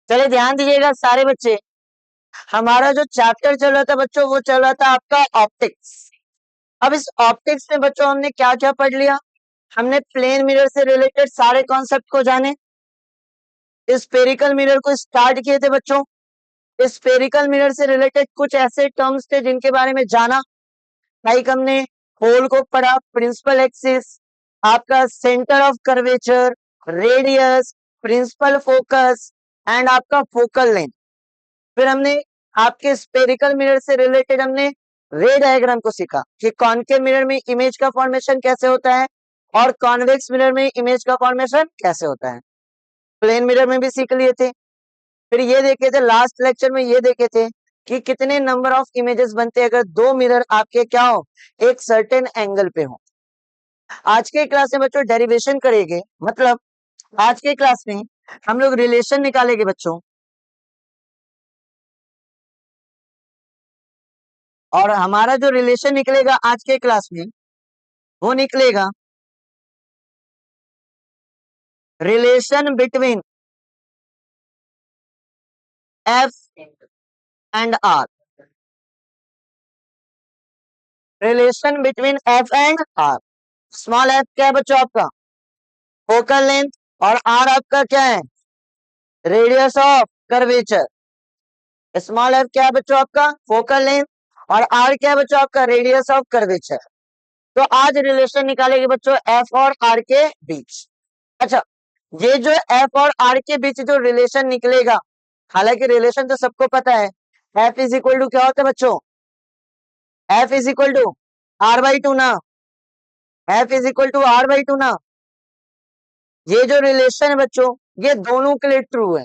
चलिए ध्यान दीजिएगा सारे बच्चे, हमारा जो चैप्टर चल रहा था बच्चों वो चल रहा था आपका ऑप्टिक्स। अब इस ऑप्टिक्स में बच्चों हमने क्या क्या पढ़ लिया, हमने प्लेन मिरर से रिलेटेड सारे कॉन्सेप्ट को जाने, स्फेरिकल मिरर को स्टार्ट किए थे बच्चों, स्फेरिकल मिरर से रिलेटेड कुछ ऐसे टर्म्स थे जिनके बारे में जाना, लाइक हमने होल को पढ़ा, प्रिंसिपल एक्सिस, आपका centre of curvature, radius, principal focus and आपका फोकल लेंथ। फिर हमने आपके स्फेरिकल मिरर से रिलेटेड हमने रे डायग्राम को सीखा कि कॉनकेव मिरर में इमेज का फॉर्मेशन कैसे होता है और कॉन्वेक्स मिरर में इमेज का फॉर्मेशन कैसे होता है। प्लेन मिरर में भी सीख लिए थे। फिर ये देखे थे लास्ट लेक्चर में, ये देखे थे कि कितने नंबर ऑफ इमेजेस बनते हैं अगर दो मिरर आपके क्या हो, एक सर्टेन एंगल पे हो। आज के क्लास में बच्चों डेरिवेशन करेंगे, मतलब आज के क्लास में हम लोग रिलेशन निकालेंगे बच्चों, और हमारा जो रिलेशन निकलेगा आज के क्लास में वो निकलेगा relation between F and R. Relation between F and R. Small F क्या है बच्चों आपका, फोकल लेंथ, और आर आपका क्या है, radius of curvature. Small F क्या है बच्चों आपका, फोकल लेंथ, और आर क्या है बच्चों आपका, रेडियस ऑफ कर्वेचर। तो आज रिलेशन निकालेंगे बच्चों एफ और आर के बीच। अच्छा, ये जो एफ और आर के बीच जो रिलेशन निकलेगा, हालांकि रिलेशन तो सबको पता है, एफ इज इक्वल टू क्या होता है बच्चों, F is equal to R by two ना, F is equal to R by two ना। ये जो रिलेशन है बच्चों ये दोनों के लिए ट्रू है,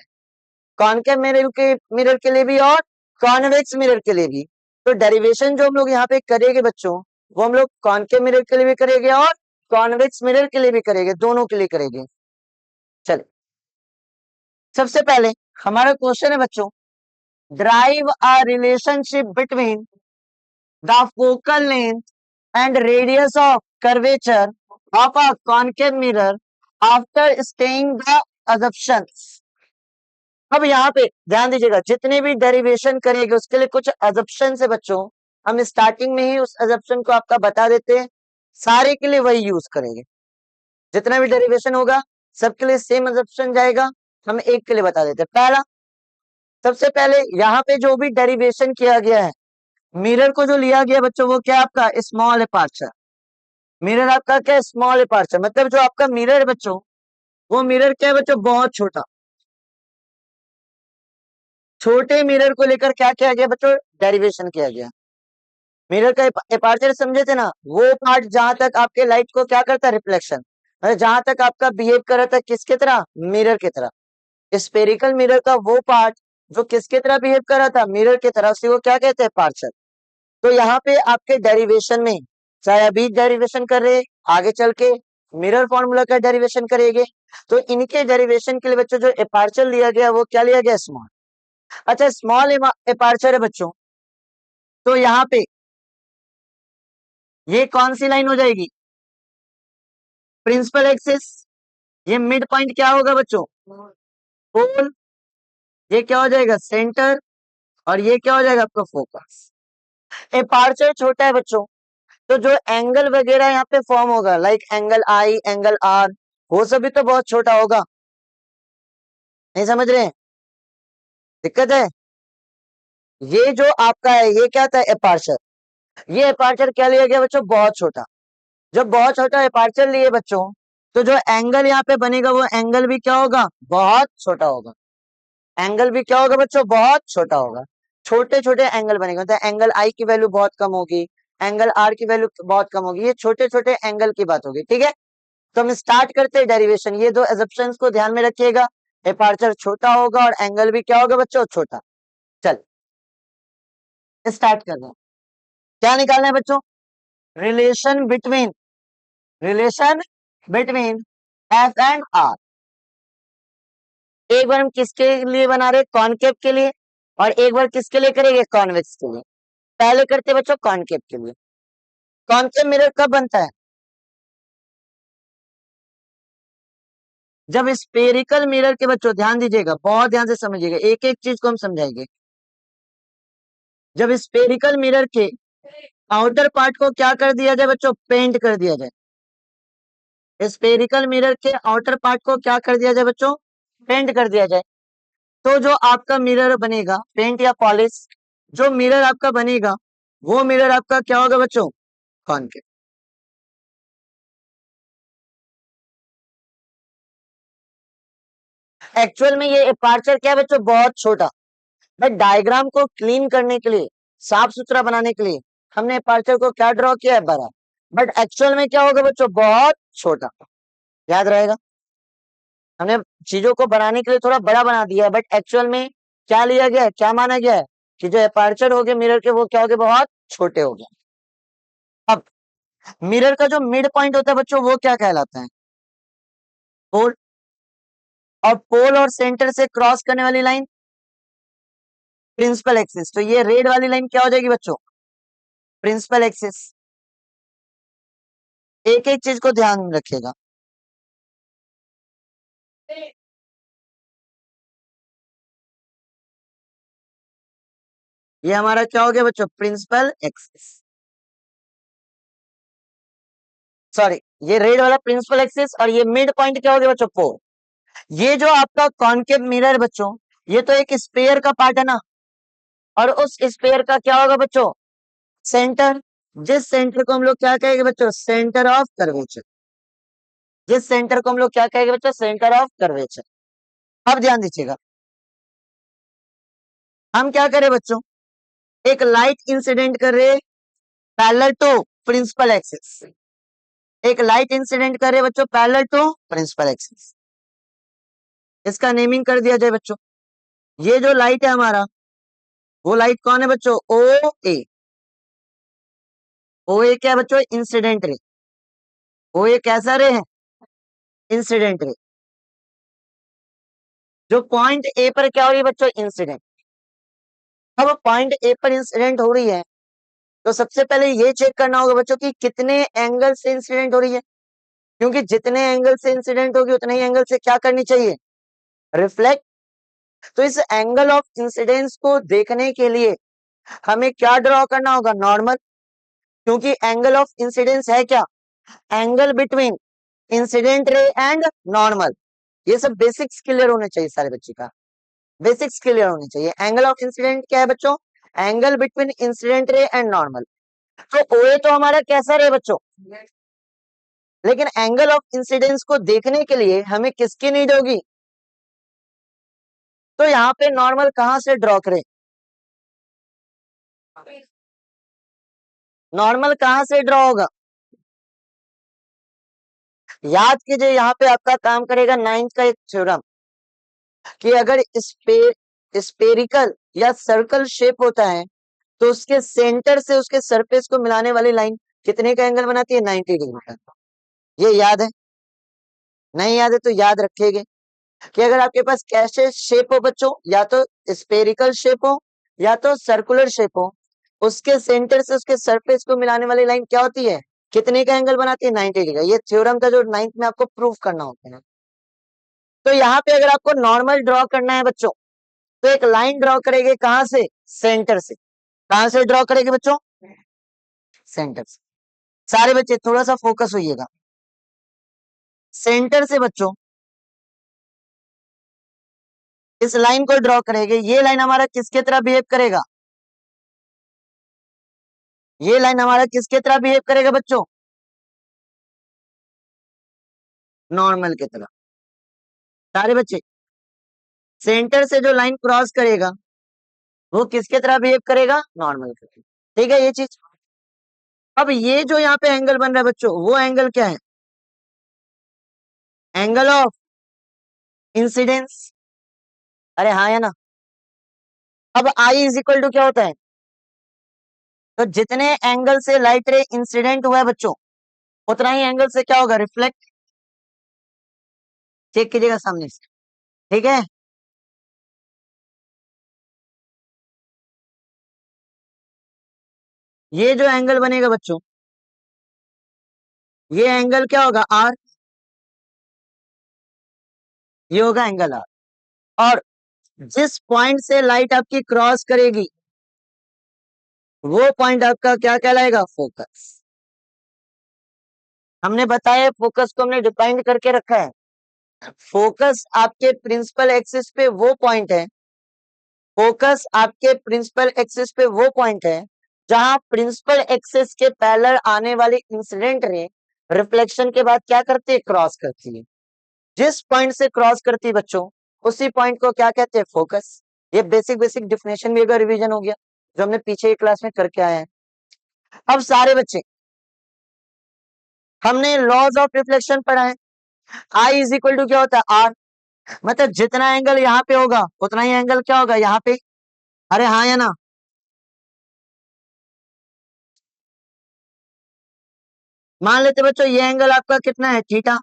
कॉनकेव मिरर के लिए भी और कॉन्वेक्स मिरर के लिए भी। तो डेरिवेशन जो हम लोग यहाँ पे करेंगे बच्चों, वो हम लोग कॉनकेव मिरर के लिए भी करेंगे और कॉन्वेक्स मिरर के लिए भी करेंगे, दोनों के लिए करेंगे। चलिए सबसे पहले हमारा क्वेश्चन है बच्चों, drive a relationship between the focal length and radius of curvature of a concave mirror after staying the assumptions। अब यहाँ पे ध्यान दीजिएगा, जितने भी डेरिवेशन करेंगे उसके लिए कुछ assumption है बच्चों, हम स्टार्टिंग में ही उस assumption को आपका बता देते हैं, सारे के लिए वही यूज करेंगे। जितना भी डेरिवेशन होगा सबके लिए सेम assumption जाएगा, हम एक के लिए बता देते हैं। पहला, सबसे पहले यहाँ पे जो भी डेरिवेशन किया गया है, मिरर को जो लिया गया बच्चों वो क्या आपका स्मॉल अपर्चर। मिरर आपका क्या, स्मॉल अपर्चर, मतलब जो आपका मिरर है बच्चों वो मिरर क्या है बच्चों, बहुत छोटा। छोटे मिरर को लेकर क्या किया गया बच्चों, डेरिवेशन किया गया। मिरर का अपर्चर समझे थे ना, वो पार्ट जहां तक आपके लाइट को क्या करता है, रिफ्लेक्शन, जहां तक आपका बिहेव कर रहा था किसके तरह, मिरर की तरह। स्पेरिकल मिरर का वो पार्ट जो किसके तरह बिहेव कर रहा था, मिरर की तरह, से वो क्या कहते हैं, अपर्चर। तो यहाँ पे आपके डेरिवेशन में, चाहे अभी डेरिवेशन कर रहे, आगे चल के मिरर फॉर्मूला का डेरिवेशन करेंगे, तो इनके डेरिवेशन के लिए बच्चों जो अपर्चर लिया गया वो क्या लिया गया, स्मॉल। अच्छा, स्मॉल अपर्चर है बच्चों, तो यहाँ पे ये कौन सी लाइन हो जाएगी, प्रिंसिपल एक्सिस। ये मिड पॉइंट क्या होगा बच्चों, पोल। ये क्या हो जाएगा, सेंटर। और ये क्या हो जाएगा आपका फोकस। अपर्चर छोटा है बच्चों, तो जो एंगल वगैरह यहाँ पे फॉर्म होगा, like angle I, angle R, वो सभी तो बहुत छोटा होगा। नहीं समझ रहे हैं, दिक्कत है। ये जो आपका है ये क्या था, अपर्चर। ये अपर्चर क्या लिया गया बच्चों, बहुत छोटा। जब बहुत छोटा अपर्चर लिए बच्चों, तो जो एंगल यहाँ पे बनेगा वो एंगल भी क्या होगा, बहुत छोटा होगा। एंगल भी क्या होगा बच्चों, बहुत छोटा होगा। छोटे छोटे एंगल बनेगा, तो एंगल आई की वैल्यू बहुत कम होगी, एंगल आर की वैल्यू बहुत कम होगी, ये छोटे छोटे एंगल की बात होगी। ठीक है, तो हम स्टार्ट करते हैं डेरिवेशन। ये दो एजप्शंस को ध्यान में रखिएगा, अपर्चर छोटा होगा और एंगल भी क्या होगा बच्चों, छोटा। चल स्टार्ट कर दो, क्या निकालना है बच्चों, relation between, relation between F and R. एक बार हम किसके लिए बना रहे, कॉनकेव के लिए, और एक बार किसके लिए करेंगे, कॉन्वेक्स के लिए। पहले करते बच्चों कॉनकेव के लिए। कॉनकेव मिरर कब बनता है, जब स्पेरिकल मिरर के बच्चों ध्यान दीजिएगा, बहुत ध्यान से समझिएगा, एक एक चीज को हम समझाएंगे। जब स्पेरिकल मिरर के आउटर पार्ट को क्या कर दिया जाए बच्चों, पेंट कर दिया जाए। स्पेरिकल मिरर के आउटर पार्ट को क्या कर दिया जाए बच्चों, पेंट कर दिया जाए। तो जो आपका मिरर बनेगा, पेंट या पॉलिश, जो मिरर आपका बनेगा वो मिरर आपका क्या होगा बच्चों, कॉनकेव। एक्चुअल में ये अपर्चर क्या है बच्चों, बहुत छोटा, बट डायग्राम को क्लीन करने के लिए, साफ सुथरा बनाने के लिए हमने अपर्चर को क्या ड्रॉ किया है, बड़ा। बट एक्चुअल में क्या होगा बच्चों, बहुत छोटा। याद रहेगा, हमने चीजों को बनाने के लिए थोड़ा बड़ा बना दिया है, बट एक्चुअल में क्या लिया गया है, क्या माना गया है कि जो अपर्चर हो गए मिरर के वो क्या हो गए, बहुत छोटे हो गए। अब मिरर का जो मिड पॉइंट होता है बच्चों वो क्या कहलाता है, पोल। और पोल और सेंटर से क्रॉस करने वाली लाइन प्रिंसिपल एक्सिस। तो ये रेड वाली लाइन क्या हो जाएगी बच्चों, प्रिंसिपल एक्सिस। एक एक चीज को ध्यान में रखिएगा। ये हमारा क्या हो गया बच्चों, प्रिंसिपल एक्सिस। सॉरी, ये रेड वाला प्रिंसिपल एक्सिस और ये मिड पॉइंट क्या हो गया बच्चों, पोल। ये जो आपका कॉनकेव मिरर बच्चों, ये तो एक स्पेयर का पार्ट है ना, और उस स्पेयर का क्या होगा बच्चों, सेंटर। जिस सेंटर को हम लोग क्या कहेंगे बच्चों, सेंटर ऑफ कर्वेचर। जिस सेंटर को हम लोग क्या कहेंगे बच्चों, सेंटर ऑफ कर्वेचर। अब ध्यान दीजिएगा, हम क्या करें बच्चों, एक लाइट इंसिडेंट कर रहे पैरेलल टू प्रिंसिपल एक्सिस। एक लाइट इंसिडेंट कर रहे बच्चों पैरेलल टू प्रिंसिपल एक्सिस। इसका नेमिंग कर दिया जाए बच्चों। ये जो लाइट है हमारा, वो लाइट कौन है बच्चों, ओ ए। ओ ए क्या है बच्चों, इंसिडेंट रे। ओ ए कैसा रे है, इंसिडेंट रे। जो पॉइंट ए पर क्या हो रही है बच्चों, इंसिडेंट। अब पॉइंट ए पर इंसिडेंट हो रही है, तो सबसे पहले ये चेक करना होगा बच्चों कि कितने एंगल से इंसिडेंट हो रही है। क्योंकि जितने एंगल से इंसिडेंट होगी उतने ही एंगल से क्या करनी चाहिए, रिफ्लेक्ट। तो इस एंगल ऑफ इंसिडेंस को देखने के लिए हमें क्या ड्रॉ करना होगा, नॉर्मल। क्योंकि एंगल ऑफ इंसिडेंस है क्या, angle between incident ray and normal. ये सब बेसिक्स क्लियर होने चाहिए सारे बच्चे का, बेसिक्स क्लियर होने चाहिए। एंगल ऑफ इंसिडेंट क्या है बच्चों, angle between incident ray and normal. तो ओए तो हमारा कैसा रे बच्चों, लेकिन एंगल ऑफ इंसिडेंस को देखने के लिए हमें किसकी नीड होगी, तो यहाँ पे नॉर्मल कहां से ड्रॉ करें, नॉर्मल कहां से ड्रॉ होगा, याद कीजिए। यहाँ पे आपका काम करेगा नाइन्थ का एक थ्योरम, कि अगर स्पेरिकल या सर्कल शेप होता है तो उसके सेंटर से उसके सरफेस को मिलाने वाली लाइन कितने का एंगल बनाती है, 90 डिग्री का। ये याद है, नहीं याद है तो याद रखेंगे कि अगर आपके पास कैसे शेप हो बच्चों, या तो स्पेरिकल शेप हो या तो सर्कुलर शेप हो, उसके सेंटर से उसके सरफेस को मिलाने वाली लाइन क्या होती है, कितने का एंगल बनाती है, 90 डिग्री। ये थ्योरम था जो नाइन्थ में आपको प्रूफ करना होता है। तो यहाँ पे अगर आपको नॉर्मल ड्रॉ करना है बच्चों, तो एक लाइन ड्रॉ करेंगे कहां से, सेंटर से। कहां से ड्रॉ करेंगे बच्चों, सेंटर से। सारे बच्चे थोड़ा सा फोकस होइएगा, सेंटर से बच्चों इस लाइन को ड्रॉ करेंगे। ये लाइन हमारा किसके तरह बिहेव करेगा, ये लाइन हमारा किसके तरह बिहेव करेगा बच्चों, नॉर्मल की तरह। सारे बच्चे, सेंटर से जो लाइन क्रॉस करेगा वो किसके तरह बिहेव करेगा, नॉर्मल की तरह। ठीक है ये चीज। अब ये जो यहाँ पे एंगल बन रहा है बच्चों, वो एंगल क्या है, एंगल ऑफ इंसिडेंस। अरे हाँ या ना। अब आई इज इक्वल टू क्या होता है, तो जितने एंगल से लाइट रे इंसिडेंट हुआ है बच्चों, उतना ही एंगल से क्या होगा, रिफ्लेक्ट। चेक कीजिएगा सामने से, ठीक है। ये जो एंगल बनेगा बच्चों, ये एंगल क्या होगा, आर। ये होगा एंगल आर। और जिस पॉइंट से लाइट आपकी क्रॉस करेगी वो पॉइंट आपका क्या कहलाएगा? फोकस। हमने बताया फोकस को हमने डिफाइन करके रखा है। फोकस आपके प्रिंसिपल एक्सिस पे वो पॉइंट है, फोकस आपके प्रिंसिपल एक्सिस पे वो पॉइंट है जहां प्रिंसिपल एक्सिस के पैरेलल आने वाली इंसिडेंट रे रिफ्लेक्शन के बाद क्या करती है? क्रॉस करती है। जिस पॉइंट से क्रॉस करती है बच्चों, उसी पॉइंट को क्या कहते हैं? फोकस। ये बेसिक बेसिक डिफिनेशन भी अगर रिवीजन हो गया जो हमने पीछे की क्लास में करके आए हैं। अब सारे बच्चे हमने लॉज ऑफ रिफ्लेक्शन पढ़ा है। आई इज इक्वल टू क्या होता है? आर। मतलब जितना एंगल यहाँ पे होगा उतना ही एंगल क्या होगा यहाँ पे? अरे हाँ या ना? मान लेते बच्चों ये एंगल आपका कितना है? थीटा।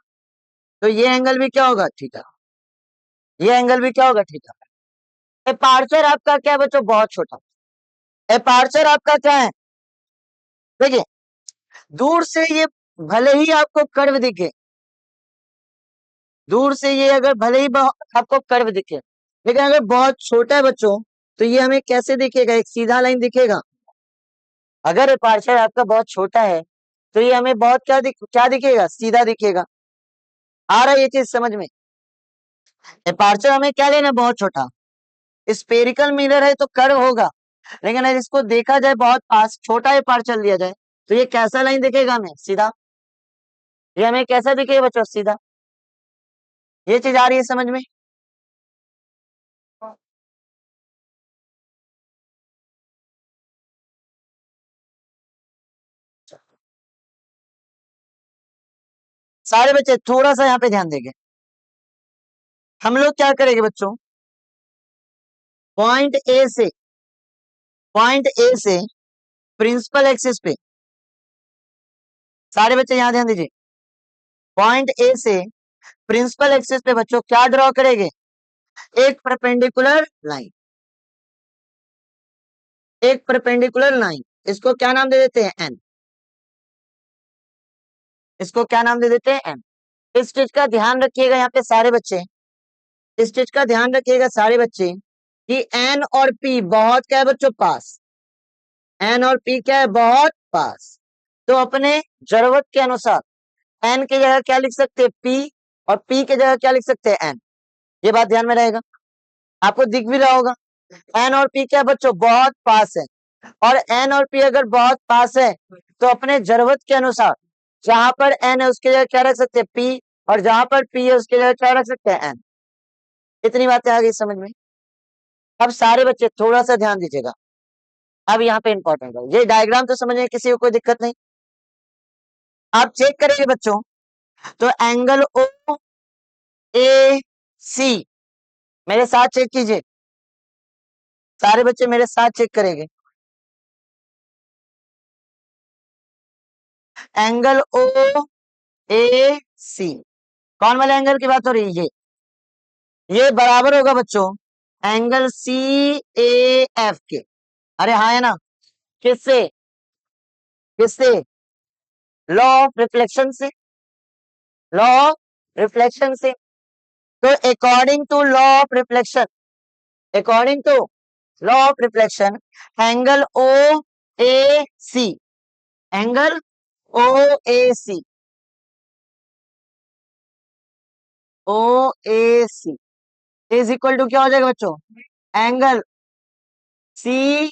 तो ये एंगल भी क्या होगा? थीटा। ये एंगल भी क्या होगा? थीटा। एपार्चर आपका क्या है बच्चों? बहुत छोटा। एपार्चर आपका क्या है? देखिए, दूर से ये भले ही आपको कर्व दिखे, दूर से ये अगर भले ही आपको कर्व दिखे, लेकिन अगर बहुत छोटा है बच्चों तो ये हमें कैसे दिखेगा? एक सीधा लाइन दिखेगा। अगर एपार्चर आपका बहुत छोटा है तो ये हमें बहुत क्या दिखेगा? सीधा दिखेगा। आ रहा है ये चीज समझ में? एपार्चर हमें क्या लेना? बहुत छोटा। स्पेरिकल मिरर है तो कर्व होगा, लेकिन अगर इसको देखा जाए बहुत पास, छोटा एपार्चर लिया जाए तो ये कैसा लाइन दिखेगा? हमें सीधा। ये हमें कैसा दिखेगा बच्चों? सीधा। ये चीज आ रही है समझ में? सारे बच्चे थोड़ा सा यहाँ पे ध्यान देंगे। हम लोग क्या करेंगे बच्चों? पॉइंट ए से, पॉइंट ए से प्रिंसिपल एक्सिस पे, सारे बच्चे यहां ध्यान दीजिए। पॉइंट ए से प्रिंसिपल एक्सिस पे बच्चों क्या ड्रॉ करेंगे? एक परपेंडिकुलर लाइन। एक परपेंडिकुलर लाइन, इसको क्या नाम दे देते हैं? एन। इसको क्या नाम दे देते हैं? एन। इस चीज का ध्यान रखिएगा यहाँ पे सारे बच्चे, इस चीज का ध्यान रखिएगा सारे बच्चे कि एन और पी बहुत क्या है बच्चों? पास। एन और पी क्या है? बहुत पास। तो अपने जरूरत के अनुसार एन की जगह क्या लिख सकते हैं? पी। और पी की जगह क्या लिख सकते हैं? एन। ये बात ध्यान में रहेगा, आपको दिख भी रहा होगा। एन और पी क्या बच्चों? बहुत पास है। और एन और पी अगर बहुत पास है तो अपने जरूरत के अनुसार जहां पर एन है उसकी जगह क्या रख सकते हैं? पी। और जहां पर पी है उसकी जगह क्या रख सकते हैं? एन। इतनी बातें आ गई समझ में? अब सारे बच्चे थोड़ा सा ध्यान दीजिएगा। अब यहाँ पे इंपॉर्टेंट है, ये डायग्राम तो समझ में किसी को कोई दिक्कत नहीं। आप चेक करेंगे बच्चों तो एंगल ओ ए सी, मेरे साथ चेक कीजिए, सारे बच्चे मेरे साथ चेक करेंगे। एंगल ओ ए सी, कौन वाले एंगल की बात हो रही है? ये बराबर होगा बच्चों एंगल सी ए एफ के। अरे हाँ है ना? किससे? किससे? लॉ ऑफ रिफ्लेक्शन से। लॉ ऑफ रिफ्लेक्शन से। तो according to law of reflection, according to law of reflection, angle O A C, angle O A C, O A C is equal to क्या हो जाएगा बच्चों? Angle C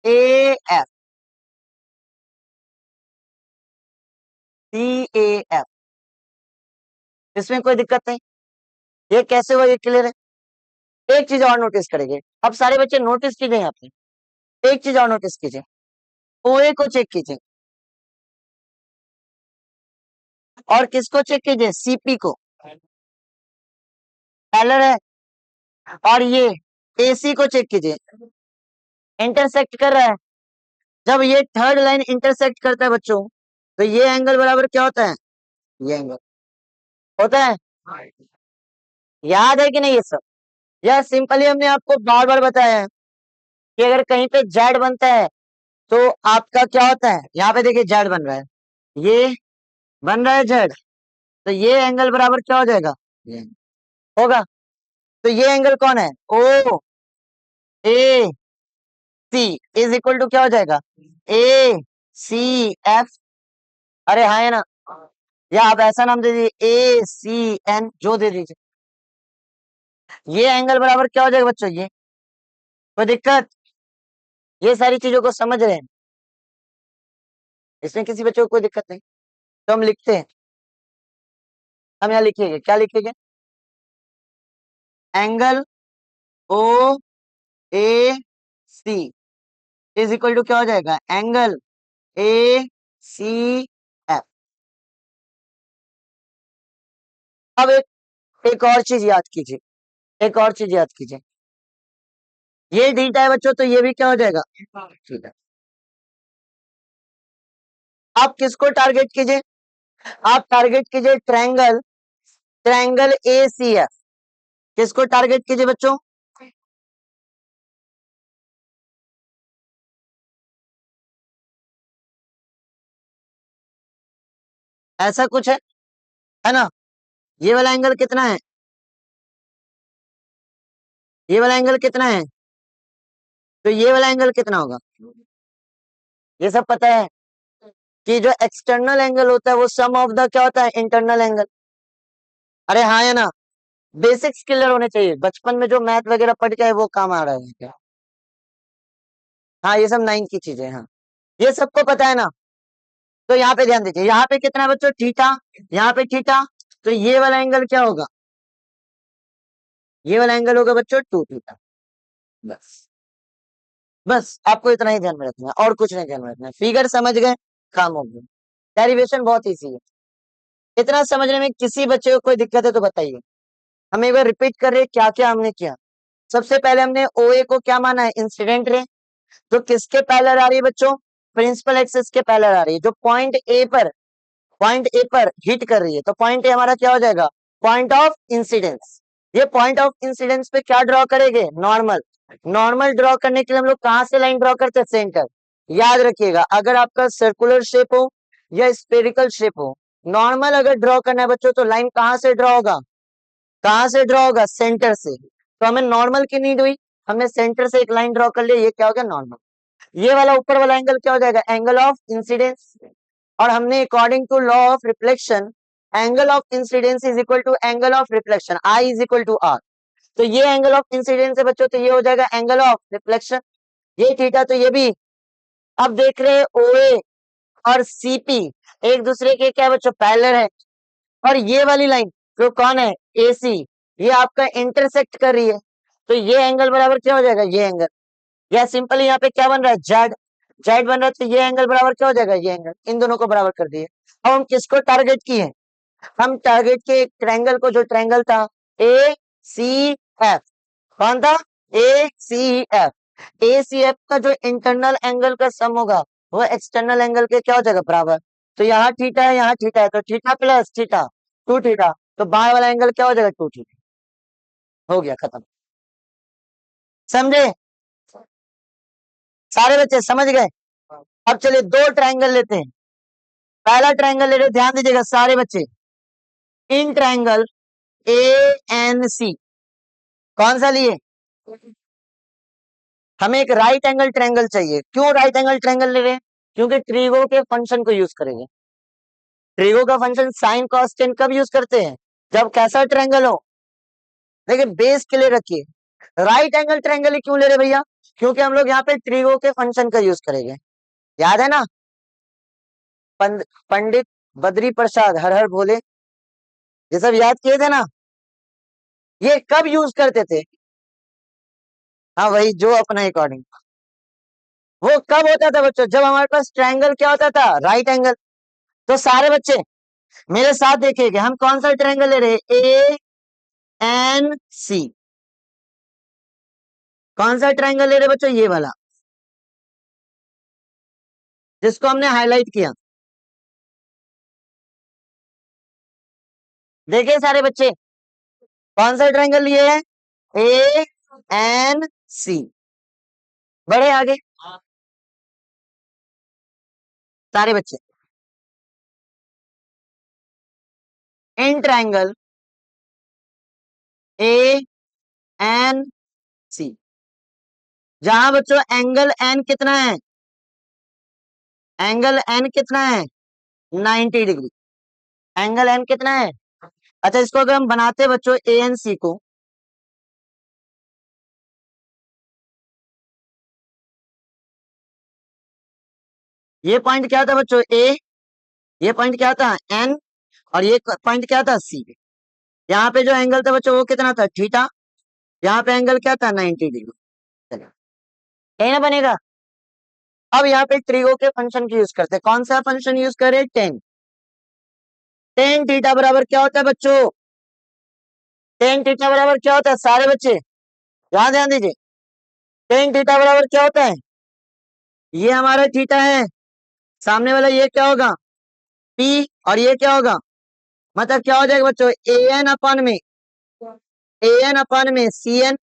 A F, C A F. इसमें कोई दिक्कत नहीं। ये कैसे हुआ? ये क्लियर है? एक चीज और नोटिस करेंगे, अब सारे बच्चे नोटिस कीजिए यहाँ पे, एक चीज और नोटिस कीजिए, ओए को चेक कीजिए और किसको चेक कीजिए? सीपी को। पैरेलल है। और ये एसी को चेक कीजिए, इंटरसेक्ट कर रहा है। जब ये थर्ड लाइन इंटरसेक्ट करता है बच्चों तो ये एंगल बराबर क्या होता है? ये एंगल होता है। याद है कि नहीं ये सब? यह सिंपली हमने आपको बार बार बताया है कि अगर कहीं पे जेड बनता है तो आपका क्या होता है? यहाँ पे देखिए जेड बन रहा है, ये बन रहा है जेड, तो ये एंगल बराबर क्या हो जाएगा? ये होगा। तो ये एंगल कौन है? ओ A C is equal to क्या हो जाएगा? ए सी एफ। अरे हाँ है ना, या आप ऐसा नाम दे दीजिए ए सी एन, जो दे दीजिए। ये एंगल बराबर क्या हो जाएगा बच्चों? ये कोई दिक्कत? ये सारी चीजों को समझ रहे हैं, इसमें किसी बच्चे को कोई दिक्कत नहीं। तो हम लिखते हैं, हम यहाँ लिखेंगे, क्या लिखेंगे? Angle O A C is equal to क्या हो जाएगा? Angle A C F. अब एक और चीज याद कीजिए, एक और चीज याद कीजिए, ये थीटा है बच्चों, तो ये भी क्या हो जाएगा? थीटा। आप किसको टारगेट कीजिए? आप टारगेट कीजिए triangle, triangle A C F. किसको टारगेट कीजिए बच्चों? ऐसा कुछ है ना? ये वाला एंगल कितना है? ये वाला एंगल कितना है? तो ये वाला एंगल कितना होगा? ये सब पता है कि जो एक्सटर्नल एंगल होता है वो सम ऑफ द क्या होता है? Internal angle. अरे हाँ है ना, बेसिक्स क्लियर होने चाहिए, बचपन में जो मैथ वगैरह पढ़ के आए वो काम आ रहा है क्या? हाँ ये सब नाइन्थ की चीजें, हाँ ये सबको पता है ना। तो यहाँ पे ध्यान दीजिए, यहाँ पे कितना है बच्चों? थीटा। यहाँ पे थीटा, तो ये वाला एंगल क्या होगा? ये वाला एंगल होगा बच्चों 2 थीटा। बस, बस आपको इतना ही ध्यान में रखना है और कुछ नहीं ध्यान में रखना है। फिगर समझ गए, काम हो गया। डेरिवेशन बहुत इजी है, इतना समझने में किसी बच्चे को कोई दिक्कत है तो बताइए। हम एक बार रिपीट कर रहे हैं क्या क्या हमने किया। सबसे पहले हमने OA को क्या माना है? Incident ray. तो किसके पैरेलल आ रही है बच्चों? प्रिंसिपल एक्सिस के पैरेलल आ रही है, जो पॉइंट ए पर हिट कर रही है। तो पॉइंट ए हमारा क्या हो जाएगा? Point of incidence. ये पॉइंट ऑफ इंसिडेंस पे क्या ड्रॉ करेंगे? नॉर्मल। नॉर्मल ड्रॉ करने के लिए हम लोग कहां से लाइन ड्रॉ करते हैं? सेंटर। याद रखिएगा, अगर आपका सर्कुलर शेप हो या स्फेरिकल शेप हो, नॉर्मल अगर ड्रॉ करना है बच्चों तो लाइन कहां से ड्रॉ होगा? कहां से ड्रॉ होगा? सेंटर से। तो हमें नॉर्मल की नीड हुई, हमने सेंटर से एक लाइन ड्रॉ कर लिया, ये क्या हो गया? नॉर्मल। ये वाला ऊपर वाला एंगल क्या हो जाएगा? Angle of incidence. और हमने according to law of reflection, angle of incidence is equal to angle of reflection, I is equal to R. तो ये एंगल ऑफ इंसिडेंस है बच्चों, तो ये हो जाएगा एंगल ऑफ रिफ्लेक्शन। ये थीटा, तो ये भी। अब देख रहे हैं OA और CP एक दूसरे के क्या बच्चों? पैरेलल है। और ये वाली लाइन जो कौन है? AC, ये आपका इंटरसेक्ट कर रही है। तो ये एंगल बराबर क्या हो जाएगा? ये एंगल। या सिंपली यहाँ पे क्या बन रहा है? जेड। जेड बन रहा है, तो ये एंगल बराबर क्या हो जाएगा? ये एंगल। इन दोनों को बराबर कर दिए। अब हम किसको टारगेट किए? हम टारगेट के एक ट्रायंगल को, जो ट्रायंगल था ए सी एफ। कौन था? ए सी एफ। ए सी एफ का जो इंटरनल एंगल का सम होगा वो एक्सटर्नल एंगल के क्या हो जाएगा? बराबर। तो यहाँ थीटा है, यहाँ थीटा है, तो थीटा प्लस थीटा 2 थीटा। तो बाएं वाला एंगल क्या हो जाएगा? 2 थीटा। हो गया, खत्म। समझे? सारे बच्चे समझ गए? अब चलिए दो ट्रायंगल लेते हैं। पहला ट्रायंगल ले रहे, ध्यान दीजिएगा सारे बच्चे। In triangle A N C, कौन सा लिए? हमें एक राइट एंगल ट्रायंगल चाहिए। क्यों राइट एंगल ट्रायंगल ले रहे हैं? क्योंकि ट्रीगो के फंक्शन को यूज करेंगे। ट्रीगो का फंक्शन साइन कॉस टेन कब यूज करते हैं? जब कैसा ट्रायंगल हो? देखिए बेस के लिए रखिए। राइट एंगल ट्रायंगल ही क्यों ले रहे भैया? क्योंकि हम लोग यहाँ पे ट्रीगो के फंक्शन का यूज करेंगे। याद है ना? पंडित बद्री प्रसाद, हर हर भोले, ये सब याद किए थे ना? ये कब यूज करते थे? हाँ वही, जो अपना अकॉर्डिंग। वो कब होता था बच्चों? जब हमारे पास ट्रायंगल क्या होता था? Right angle. तो सारे बच्चे मेरे साथ देखिएगा, हम कौन सा ट्रायंगल ले रहे हैं? A N C. कौन सा ट्रायंगल ले रहे बच्चों? ये वाला, जिसको हमने हाईलाइट किया। देखिए सारे बच्चे, कौन सा ट्रायंगल लिए है? A N C. बढ़े आगे सारे बच्चे। In triangle A N C, जहां बच्चों एंगल एन कितना है, एंगल एन कितना है 90 डिग्री, एंगल एन कितना है। अच्छा, इसको अगर हम बनाते बच्चों ए एन सी को, ये पॉइंट क्या था बच्चों ए, ये पॉइंट क्या था एन, और ये पॉइंट क्या था सी। यहाँ पे जो एंगल था बच्चों वो कितना था थीटा, यहाँ पे एंगल क्या था 90 डिग्री। चलो यही ना बनेगा। अब यहाँ पे ट्रिगो के फंक्शन की यूज करते हैं, कौन सा फंक्शन यूज करें, टेन। टेन थीटा बराबर क्या होता है बच्चों, टेन थीटा बराबर क्या होता है सारे बच्चे, यहाँ ध्यान दीजिए। टेन थीटा बराबर क्या होता है, ये हमारा थीटा है, सामने वाला ये क्या होगा पी, और ये क्या होगा, मतलब क्या हो जाएगा बच्चों ए एन अपन में, ए एन अपन में सी एन,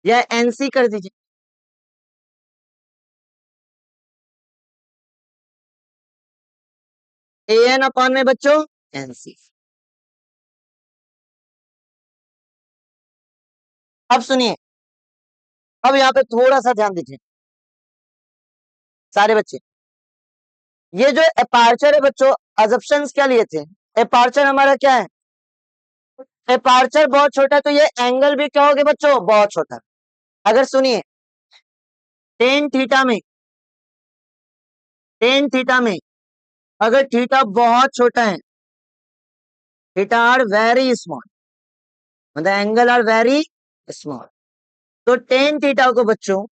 या एन सी कर दीजिए। ए एन अपन में बच्चों एन सी। अब सुनिए, अब यहाँ पे थोड़ा सा ध्यान दीजिए सारे बच्चे, ये जो अपार्चर है बच्चों, अजप्शंस क्या लिए थे, अपार्चर हमारा क्या है, अपार्चर बहुत छोटा है, तो ये एंगल भी क्या होगा बच्चों बहुत छोटा। अगर सुनिए टेन थीटा में, टेन थीटा में अगर थीटा बहुत छोटा है, थीटा आर वेरी स्मॉल, मतलब एंगल आर वेरी स्मॉल, तो टेन थीटा को बच्चों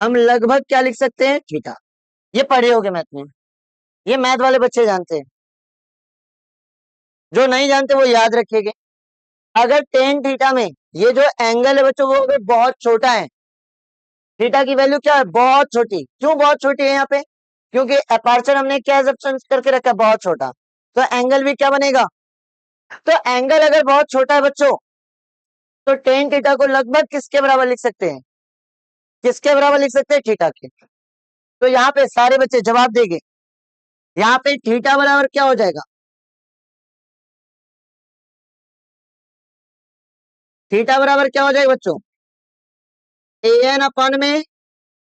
हम लगभग क्या लिख सकते हैं थीटा। ये पढ़े होगे मैथ में, ये मैथ वाले बच्चे जानते हैं, जो नहीं जानते वो याद रखेंगे। अगर टेन थीटा में ये जो एंगल है बच्चों वो अगर बहुत छोटा है, थीटा की वैल्यू क्या है बहुत छोटी, क्यों बहुत छोटी है यहाँ पे, क्योंकि अपर्चर हमने क्या assumption करके रखा है बहुत छोटा, तो एंगल भी क्या बनेगा, तो एंगल अगर बहुत छोटा है बच्चों, तो टेन थीटा को लगभग किसके बराबर लिख सकते हैं, किसके बराबर लिख सकते हैं थीटा के। तो यहाँ पे सारे बच्चे जवाब देंगे, यहाँ पे थीटा बराबर क्या हो जाएगा, थीटा बराबर क्या हो जाएगा बच्चों ए एन अपन में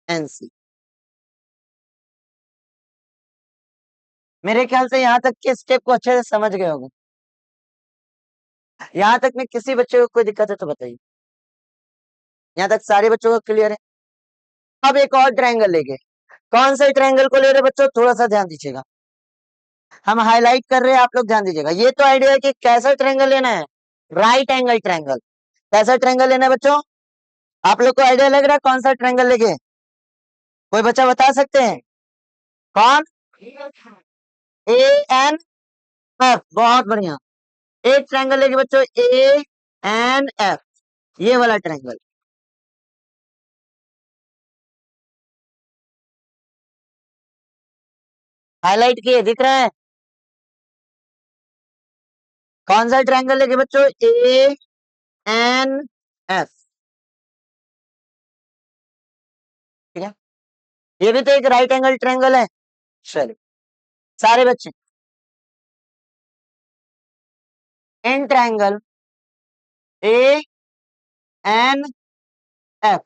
एन सी। मेरे ख्याल से यहाँ तक के स्टेप को अच्छे से समझ गए होंगे, यहाँ तक में किसी बच्चे को कोई दिक्कत है तो बताइए, यहाँ तक सारे बच्चों को क्लियर है। अब एक और ट्रायंगल लेंगे, कौन से ट्रायंगल को ले रहे बच्चों थोड़ा सा ध्यान दीजिएगा, हम हाईलाइट कर रहे हैं आप लोग ध्यान दीजिएगा। ये तो आइडिया है कि कैसा ट्रायंगल लेना है, राइट एंगल ट्रायंगल। कैसा ट्रायंगल लेना है बच्चों, आप लोग को आइडिया लग रहा है कौन सा ट्रायंगल लेंगे, कोई बच्चा बता सकते हैं कौन, ए एन एफ, बहुत बढ़िया। एक ट्रायंगल लेंगे बच्चों ए एन एफ, ये वाला ट्रायंगल, हाईलाइट किए दिख रहा है, कौन सा ट्रायंगल लेंगे बच्चों ए एन एफ, ठीक है, ये भी तो एक राइट एंगल ट्रायंगल है। चलिए सारे बच्चे, in triangle A N F,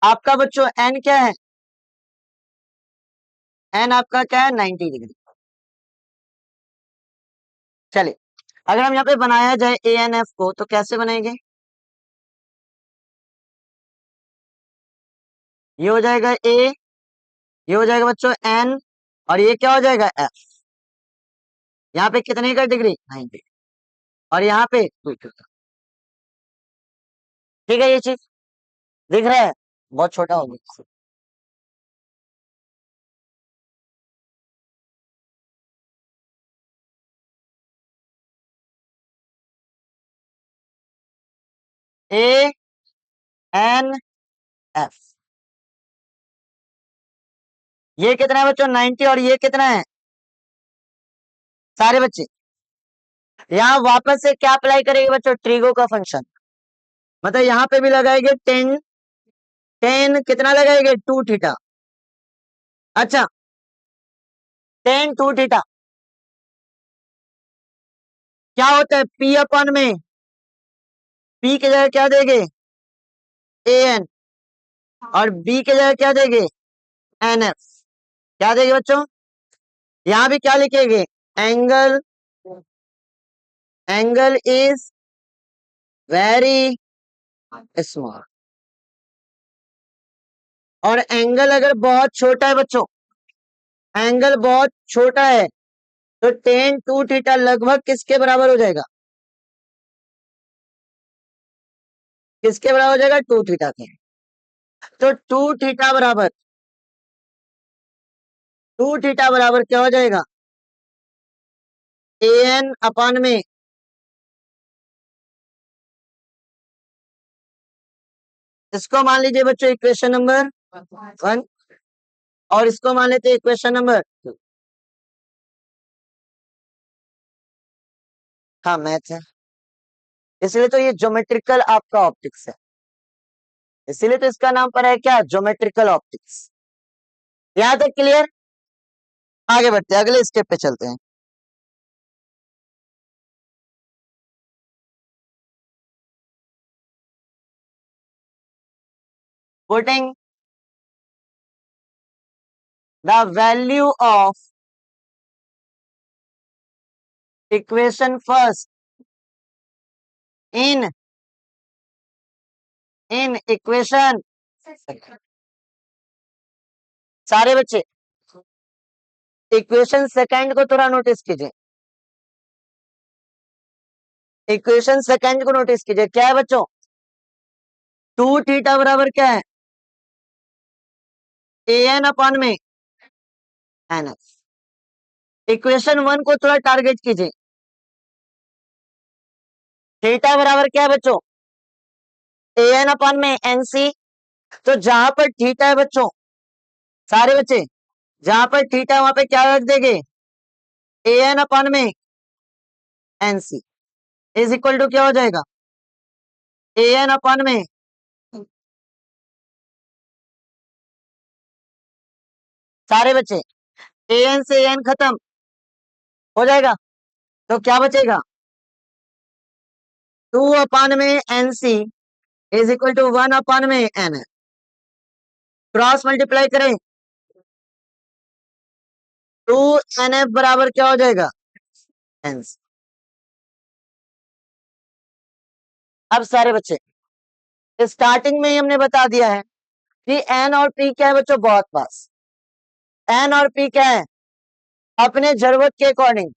आपका बच्चों एन क्या है, एन आपका क्या है 90 डिग्री। चलिए अगर हम यहाँ पे बनाया जाए ए एन एफ को तो कैसे बनाएंगे, ये हो जाएगा ए, ये हो जाएगा बच्चों एन, और ये क्या हो जाएगा एफ, यहाँ पे कितने का डिग्री 90, और यहाँ पे 2 ठीक है, ये चीज दिख रहा है, बहुत छोटा हो गया। ए एन एफ, ये कितना है बच्चों 90, और ये कितना है सारे बच्चे, यहाँ वापस से क्या अप्लाई करेंगे बच्चों ट्रिगो का फंक्शन, मतलब यहाँ पे भी लगाएंगे टेन, टेन कितना लगाएंगे 2 थीटा, अच्छा टेन 2 थीटा, क्या होता है P अपन में, P की जगह क्या देंगे AN, और B की जगह क्या देंगे NF। क्या देंगे बच्चों, यहां भी क्या लिखेंगे, angle, angle is very small. और एंगल अगर बहुत छोटा है बच्चों, एंगल बहुत छोटा है, तो टेन टू थीटा लगभग किसके बराबर हो जाएगा, किसके बराबर हो जाएगा, टू थीटा के। तो टू थीटा बराबर क्या हो जाएगा, AN अपान में इसको मान लीजिए बच्चों इक्वेशन नंबर 1, और इसको मान लेते हैं इक्वेशन नंबर 2। हाँ मैथ है, इसलिए तो ये ज्योमेट्रिकल आपका ऑप्टिक्स है, इसीलिए तो इसका नाम पर है क्या, ज्योमेट्रिकल ऑप्टिक्स। यहां तक क्लियर। आगे बढ़ते हैं, अगले स्टेप पे चलते हैं। Putting the value of equation first in equation, सारे बच्चे इक्वेशन सेकंड को थोड़ा नोटिस कीजिए, इक्वेशन सेकंड को नोटिस कीजिए। क्या है बच्चों, टू थीटा बराबर क्या है, AN अपान में NF। इक्वेशन 1 को थोड़ा टारगेट कीजिए, थीटा बराबर क्या है बच्चों, AN अपान में NC। तो जहां पर थीटा है बच्चों, सारे बच्चे जहां पर थीटा वहां पे क्या रख देंगे, AN अपान में NC इज इक्वल टू क्या हो जाएगा, AN अपान में, सारे बच्चे AN से AN खत्म हो जाएगा, तो क्या बचेगा, 2 अपान में NC इज इक्वल टू 1 अपान में NF। क्रॉस मल्टीप्लाई करें, 2NF बराबर क्या हो जाएगा, NC। अब सारे बच्चे स्टार्टिंग में ही हमने बता दिया है कि N और P क्या है बच्चों, बहुत पास। N और P क्या है, अपने जरूरत के अकॉर्डिंग,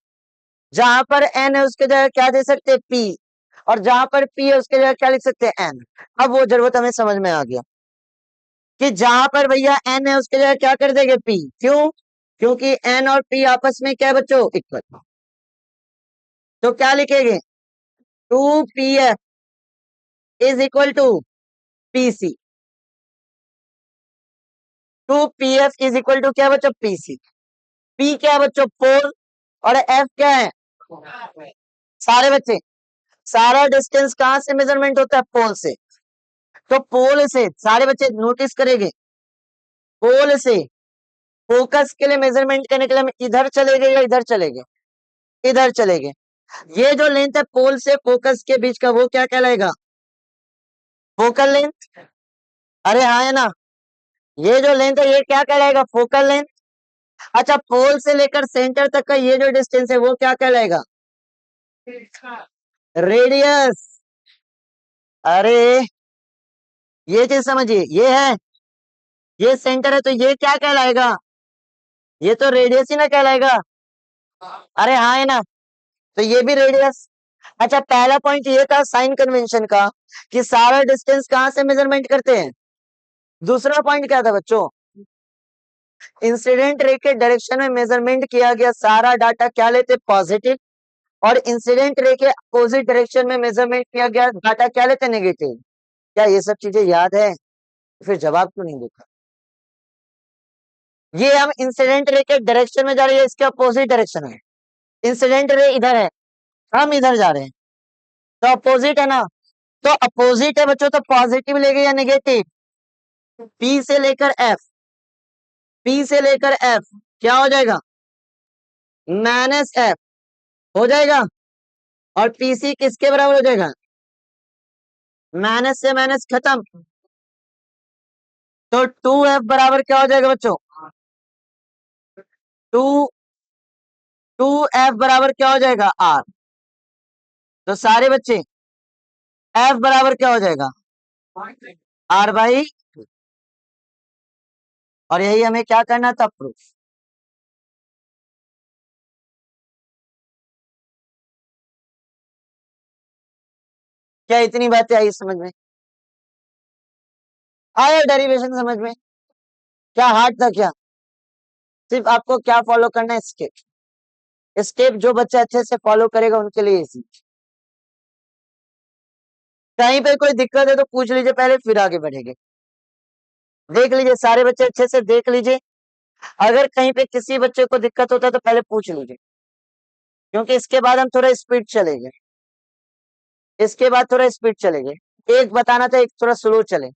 जहां पर N है उसके जगह क्या दे सकते हैं P, और जहां पर P है उसके जगह क्या लिख सकते हैं N। अब वो जरूरत हमें समझ में आ गया कि जहां पर भैया N है उसके जगह क्या कर देंगे P। क्यों, क्योंकि N और P आपस में क्या है बच्चों, इक्वल। तो क्या लिखेंगे, 2PF is equal to PC। 2PF is equal to क्या बच्चों, PC। P क्या है बच्चों, पोल, और F क्या है, सारे बच्चे सारा डिस्टेंस कहां से मेजरमेंट होता है, पोल से। तो पोल से, सारे बच्चे नोटिस करेंगे, पोल से फोकस के लिए मेजरमेंट करने के लिए हम इधर चले गए या इधर चले गए, इधर चले गए। ये जो लेंथ है पोल से फोकस के बीच का, वो क्या कहलाएगा, फोकल लेंथ। अरे हाँ है ना, ये जो लेंथ है ये क्या कहलाएगा, फोकल लेंथ। अच्छा, पोल से लेकर सेंटर तक का ये जो डिस्टेंस है वो क्या कहलाएगा, रेडियस। अरे ये चीज समझिए, ये है, ये सेंटर है, तो ये क्या कहलाएगा, ये तो रेडियस ही ना कहलाएगा। अरे हाँ है ना, तो ये भी रेडियस। अच्छा, पहला पॉइंट ये था साइन कन्वेंशन का कि सारा डिस्टेंस कहां से मेजरमेंट करते हैं। दूसरा पॉइंट क्या था बच्चों, इंसिडेंट रे के डायरेक्शन में मेजरमेंट किया गया सारा डाटा क्या लेते, पॉजिटिव, और इंसिडेंट रे के अपोजिट डायरेक्शन में मेजरमेंट किया गया डाटा क्या लेते, नेगेटिव। क्या ये सब चीजें याद है, फिर जवाब क्यों नहीं देखा। ये हम इंसिडेंट रे के डायरेक्शन में जा रहे हैं, इसके अपोजिट डायरेक्शन है, इंसिडेंट रे इधर है, हम इधर जा रहे हैं, तो अपोजिट है ना। तो अपोजिट है बच्चों, तो पॉजिटिव लेंगे या नेगेटिव, पी से लेकर एफ, पी से लेकर एफ क्या हो जाएगा, माइनस एफ हो जाएगा। और पीसी किसके बराबर हो जाएगा? माइनस से माइनस खत्म, तो 2f बराबर क्या हो जाएगा बच्चों? टू 2f बराबर क्या हो जाएगा? r। तो सारे बच्चे f बराबर क्या हो जाएगा? r बाई, और यही हमें क्या करना था? प्रूफ। क्या इतनी बातें आई समझ में? आया डेरिवेशन समझ में? क्या हार्ड था क्या? सिर्फ आपको क्या फॉलो करना है? स्टेप। स्टेप जो बच्चा अच्छे से फॉलो करेगा उनके लिए इजी। कहीं पे कोई दिक्कत है तो पूछ लीजिए पहले, फिर आगे बढ़ेंगे। देख लीजिए, सारे बच्चे अच्छे से देख लीजिए। अगर कहीं पे किसी बच्चे को दिक्कत होता है तो पहले पूछ लीजिए, क्योंकि इसके बाद हम थोड़ा स्पीड चलेंगे। इसके बाद थोड़ा स्पीड चलेंगे। एक बताना था, एक थोड़ा स्लो चले।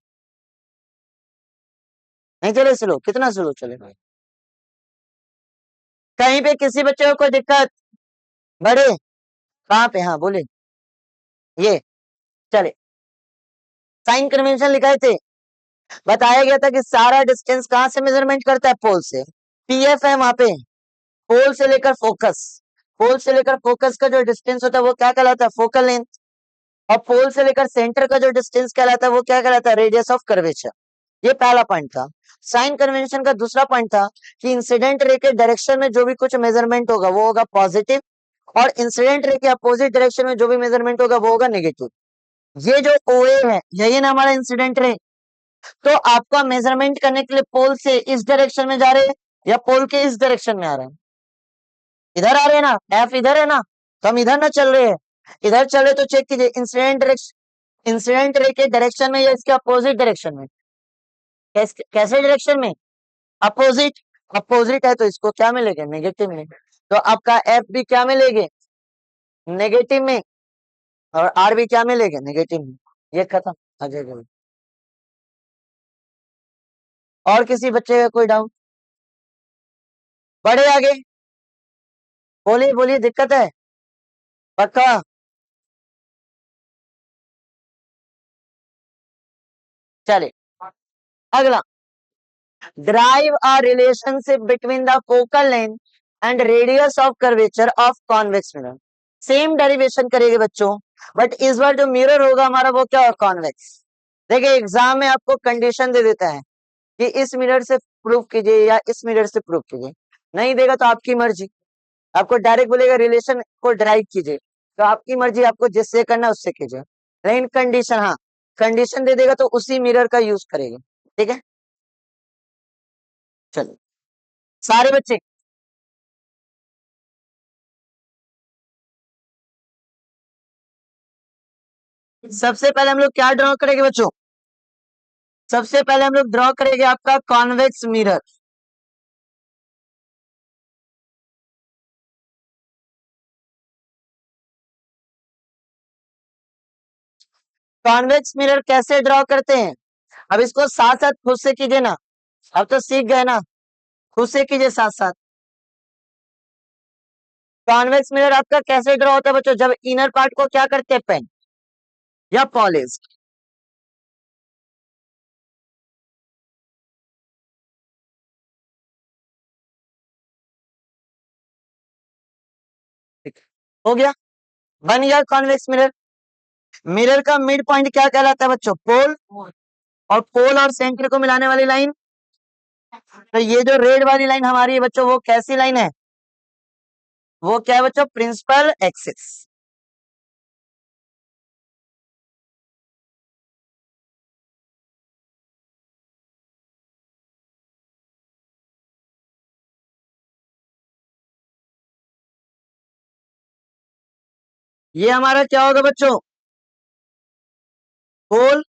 नहीं चले स्लो? कितना स्लो चले? कहीं पे किसी बच्चे को कोई दिक्कत? बड़े कहाँ पे? हाँ बोले। ये चले, साइन कन्वेंशन लिखाए थे। बताया गया था कि सारा डिस्टेंस कहां से मेजरमेंट करता है? पोल से। पीएफ है वहां पे, पोल से लेकर फोकस। पोल से लेकर फोकस का जो डिस्टेंस होता है वो क्या कहलाता है? Focal length. और पोल से लेकर सेंटर का जो डिस्टेंस कहलाता है वो क्या कहलाता है? Radius of curvature. ये पहला पॉइंट था। साइन कन्वेंशन का दूसरा पॉइंट था कि इंसिडेंट रे के डायरेक्शन में जो भी कुछ मेजरमेंट होगा वो होगा पॉजिटिव, और इंसिडेंट रे के अपोजिट डायरेक्शन में जो भी मेजरमेंट होगा वो होगा नेगेटिव। ये जो ओए है यही ना हमारा इंसिडेंट रे। तो आपका मेजरमेंट करने के लिए पोल से इस डायरेक्शन में जा रहे हैं या पोल के इस डायरेक्शन में आ रहे हैं? इधर आ रहे हैं ना, एफ इधर है ना, तो हम इधर ना चल रहे हैं। इधर चले तो चेक कीजिए, इंसिडेंट रे के डायरेक्शन में या इसके अपोजिट डायरेक्शन में? कैसे डायरेक्शन में? अपोजिट। अपोजिट है तो इसको क्या मिलेगा? नेगेटिव में। तो आपका एफ भी क्या मिलेगा? नेगेटिव में। और आर भी क्या मिलेगा? नेगेटिव में। ये खत्म। आ जाएगा। और किसी बच्चे का कोई डाउट? बढ़े आगे, बोलिए बोलिए, दिक्कत है? पक्का? चले अगला, drive a relationship between the focal length and radius of curvature of convex mirror. Same derivation करेंगे बच्चों, बट इस बार जो मिरर होगा हमारा वो क्या होगा? कॉन्वेक्स। देखिए एग्जाम में आपको कंडीशन दे देता है कि इस मिरर से प्रूव कीजिए या इस मिरर से प्रूव कीजिए। नहीं देगा तो आपकी मर्जी। आपको डायरेक्ट बोलेगा रिलेशन को ड्राइव कीजिए, तो आपकी मर्जी, आपको जिससे करना है उससे कीजिए। लेकिन कंडीशन, हाँ कंडीशन दे देगा तो उसी मिरर का यूज करेगा। ठीक है, चलो सारे बच्चे, सबसे पहले हम लोग क्या ड्रॉ करेंगे बच्चों? सबसे पहले हम लोग ड्रॉ करेंगे आपका कॉन्वेक्स मिरर। कॉन्वेक्स मिरर कैसे ड्रॉ करते हैं? अब इसको साथ साथ खुद से कीजिए ना, अब तो सीख गए ना, खुद से कीजिए साथ साथ। कॉन्वेक्स मिरर आपका कैसे ड्रॉ होता है बच्चों? जब इनर पार्ट को क्या करते हैं? पेन या पॉलिश। हो गया, बन गया कॉन्वेक्स मिरर। मिरर का मिड पॉइंट क्या कहलाता है बच्चों? पोल। और पोल और सेंटर को मिलाने वाली लाइन, तो ये जो रेड वाली लाइन हमारी है बच्चों वो कैसी लाइन है? वो क्या है बच्चों? Principal axis. ये हमारा क्या होगा बच्चों? पोल।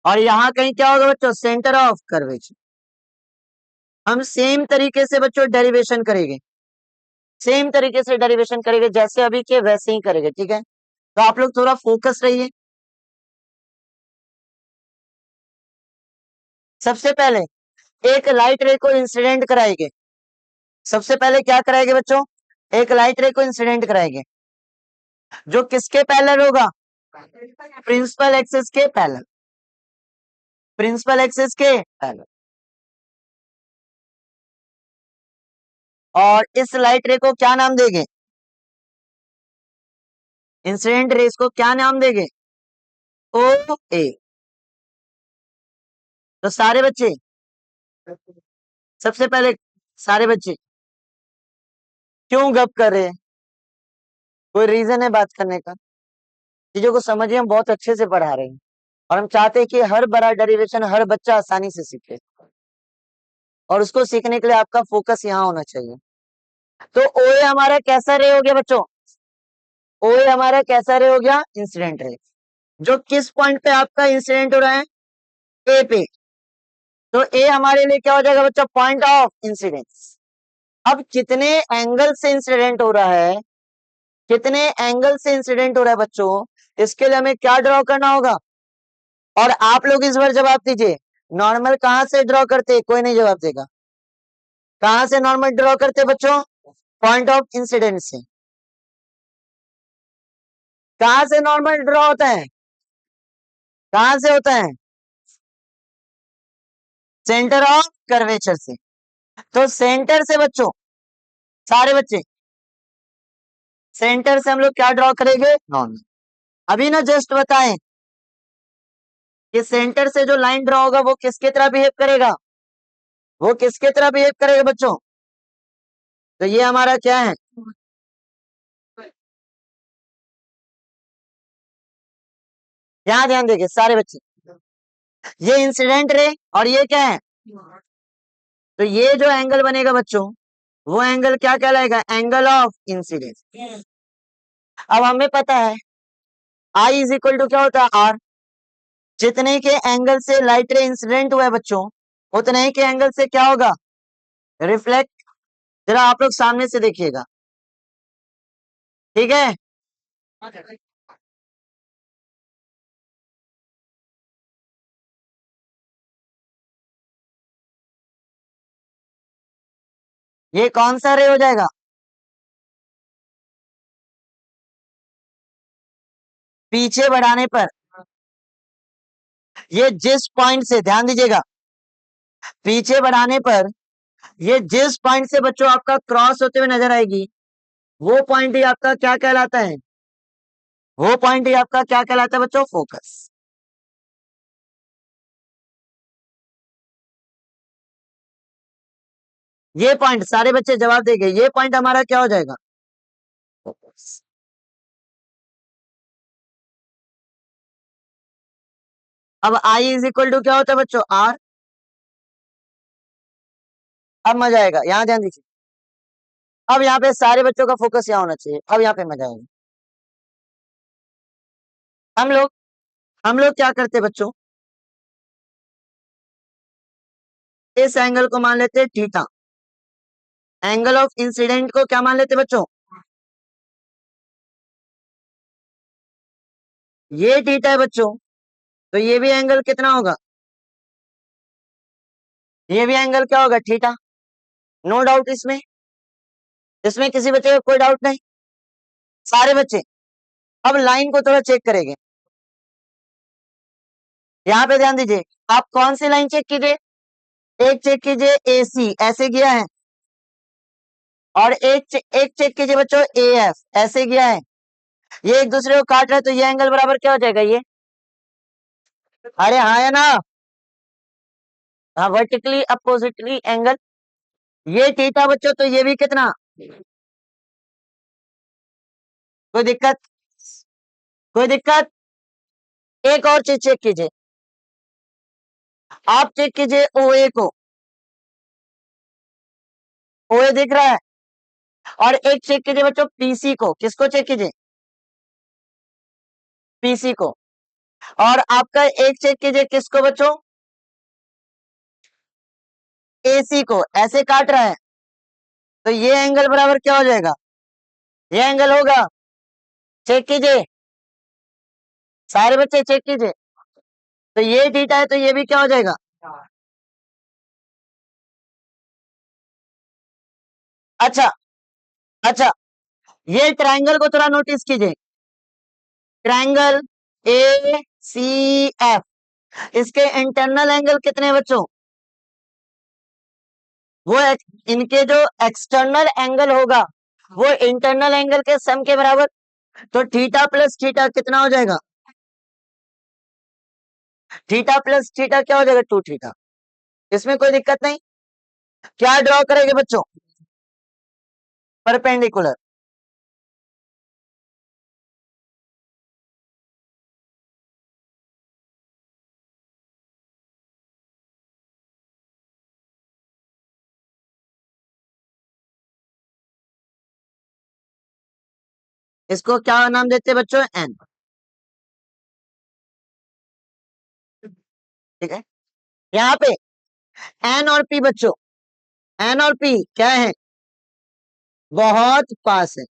और यहां कहीं क्या होगा बच्चों? Centre of curvature. हम सेम तरीके से बच्चों डेरिवेशन करेंगे, सेम तरीके से डेरिवेशन करेंगे, जैसे अभी के वैसे ही करेंगे। ठीक है, तो आप लोग थोड़ा फोकस रहिए। सबसे पहले एक लाइट रे को इंसिडेंट कराएंगे। सबसे पहले क्या कराएंगे बच्चों, एक लाइट रे को इंसिडेंट कराएंगे जो किसके पैरेलल होगा, प्रिंसिपल एक्सिस के पैरेलल, प्रिंसिपल एक्सिस के पैरेलल। और इस लाइट रे को क्या नाम देंगे, इंसिडेंट रेस को क्या नाम देंगे, ओ ए। तो सारे बच्चे, सबसे पहले सारे बच्चे क्यों गप कर रहे हैं, कोई रीजन है बात करने का, चीजों को समझिए, हम बहुत अच्छे से पढ़ा रहे हैं और हम चाहते हैं कि हर बड़ा डेरिवेशन हर बच्चा आसानी से सीखे, और उसको सीखने के लिए आपका फोकस यहाँ होना चाहिए। तो ओए हमारा कैसा रे हो गया बच्चों, ओए हमारा कैसा रे हो गया, इंसिडेंट रे, जो किस पॉइंट पे आपका इंसिडेंट हो रहा है, ए पे। तो ए हमारे लिए क्या हो जाएगा बच्चों, पॉइंट ऑफ इंसिडेंस। अब कितने एंगल से इंसिडेंट हो रहा है, कितने एंगल से इंसिडेंट हो रहा है बच्चों, इसके लिए हमें क्या ड्रॉ करना होगा। और आप लोग इस बार जवाब दीजिए, नॉर्मल कहां से ड्रॉ करते, कोई नहीं जवाब देगा, कहां से नॉर्मल ड्रॉ करते बच्चों, पॉइंट ऑफ इंसिडेंस से। कहां से नॉर्मल ड्रॉ होता है, कहां से होता है, सेंटर ऑफ कर्वेचर से। तो सेंटर से बच्चों, सारे बच्चे सेंटर से हम लोग क्या ड्रॉ करेंगे, नॉर्मल। अभी ना जस्ट बताएं कि सेंटर से जो लाइन ड्रॉ होगा वो किसके तरह बिहेव करेगा, वो किसके तरह बिहेव करेगा बच्चों, तो ये हमारा क्या है, यहां ध्यान देंगे सारे बच्चे, ये इंसिडेंट रे और ये क्या है, तो ये जो एंगल बनेगा बच्चों, वो एंगल क्या कहलाएगा, एंगल ऑफ इंसिडेंस। अब हमें पता है आई इज इक्वल टू क्या होता है, आर। जितने के एंगल से लाइट रे इंसिडेंट हुआ है बच्चों, उतने ही के एंगल से क्या होगा, रिफ्लेक्ट। जरा आप लोग सामने से देखिएगा, ठीक है। ये कौन सा रे हो जाएगा, पीछे बढ़ाने पर, ये जिस पॉइंट से, ध्यान दीजिएगा, पीछे बढ़ाने पर ये जिस पॉइंट से बच्चों आपका क्रॉस होते हुए नजर आएगी, वो पॉइंट ही आपका क्या कहलाता है, वो पॉइंट ही आपका क्या कहलाता है बच्चों, फोकस। ये पॉइंट, सारे बच्चे जवाब देंगे, ये पॉइंट हमारा क्या हो जाएगा, फोकस। अब आई इज इक्वल टू क्या होता है बच्चों, आर। अब मजा आएगा, यहां ध्यान दीजिए, अब यहाँ पे सारे बच्चों का फोकस यहाँ होना चाहिए, अब यहाँ पे मजा आएगा। हम लोग हम लोग क्या करते बच्चों, इस एंगल को मान लेते थीटा, एंगल ऑफ इंसिडेंट को क्या मान लेते बच्चों, ये थीटा है बच्चों, तो ये भी एंगल कितना होगा, ये भी एंगल क्या होगा, थीटा। नो डाउट इसमें, इसमें किसी बच्चे का कोई डाउट नहीं, सारे बच्चे। अब लाइन को थोड़ा चेक करेंगे, यहाँ पे ध्यान दीजिए, आप कौन सी लाइन चेक कीजिए, एक चेक कीजिए AC ऐसे गया है, और एक चेक कीजिए बच्चों AF ऐसे गया है, ये एक दूसरे को काट रहा है, तो ये एंगल बराबर क्या हो जाएगा, ये, अरे हाँ है ना, हाँ, वर्टिकली अपोजिटली एंगल, ये थीटा बच्चों, तो ये भी कितना, कोई दिक्कत, कोई दिक्कत। एक और चीज चेक कीजिए, आप चेक कीजिए OA को, OA दिख रहा है, और एक चेक कीजिए बच्चों PC को, किसको चेक कीजिए, PC को। और आपका एक चेक कीजिए किसको बच्चों, AC को, ऐसे काट रहा है, तो ये एंगल बराबर क्या हो जाएगा, ये एंगल होगा, चेक कीजिए, सारे बच्चे चेक कीजिए, तो ये थीटा है, तो ये भी क्या हो जाएगा, अच्छा अच्छा, ये ट्रायंगल को थोड़ा नोटिस कीजिए। ट्रायंगल ए सी एफ, इसके इंटरनल एंगल कितने हैं बच्चों? वो इनके जो एक्सटर्नल एंगल होगा वो इंटरनल एंगल के सम के बराबर। तो थीटा प्लस थीटा कितना हो जाएगा? थीटा प्लस थीटा क्या हो जाएगा? 2 थीटा। इसमें कोई दिक्कत नहीं। क्या ड्रॉ करेंगे बच्चों? परपेंडिकुलर। इसको क्या नाम देते हैं बच्चों? एन। ठीक है। यहाँ पे एन और पी बच्चों, एन और पी क्या है? बहुत पास है।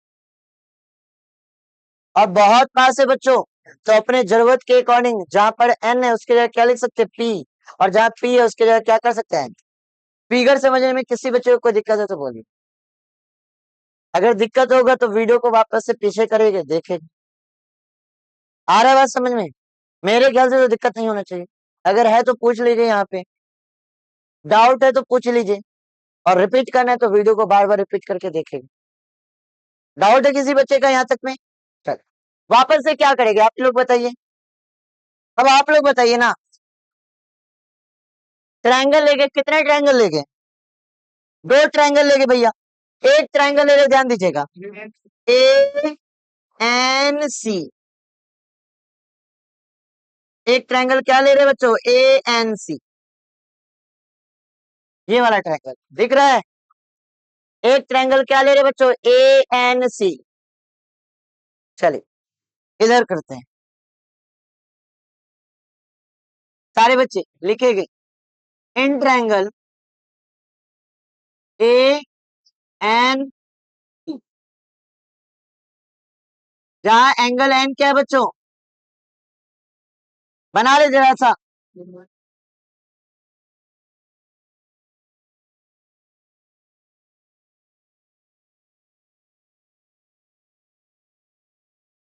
और बहुत पास है बच्चों, तो अपने जरूरत के अकॉर्डिंग जहां पर एन है उसकी जगह क्या लिख सकते हैं? पी। और जहां पी है उसकी जगह क्या कर सकते हैं? फिगर समझने में किसी बच्चे को कोई दिक्कत है तो बोलिए। अगर दिक्कत होगा तो वीडियो को वापस से पीछे करेंगे, देखेंगे। आ रहा है बात समझ में? मेरे ख्याल से तो दिक्कत नहीं होना चाहिए। अगर है तो पूछ लीजिए, यहाँ पे डाउट है तो पूछ लीजिए। और रिपीट करना है तो वीडियो को बार बार रिपीट करके देखेंगे। डाउट है किसी बच्चे का यहाँ तक में? चल, वापस से क्या करेंगे आप लोग बताइए। अब आप लोग बताइए ना। ट्रायंगल लेके, कितने ट्रायंगल लेके? 2 ट्रायंगल लेके भैया। एक ट्रायंगल ले रहे, ध्यान दीजिएगा। A N C. एक ट्रायंगल क्या ले रहे बच्चों? A N C. ये वाला ट्रायंगल दिख रहा है? एक ट्रायंगल क्या ले रहे बच्चों? A N C. चलिए इधर करते हैं। सारे बच्चे लिखेंगे इन ट्रायंगल ए एन, जहां एंगल एन क्या है बच्चों? बना ले जरा सा।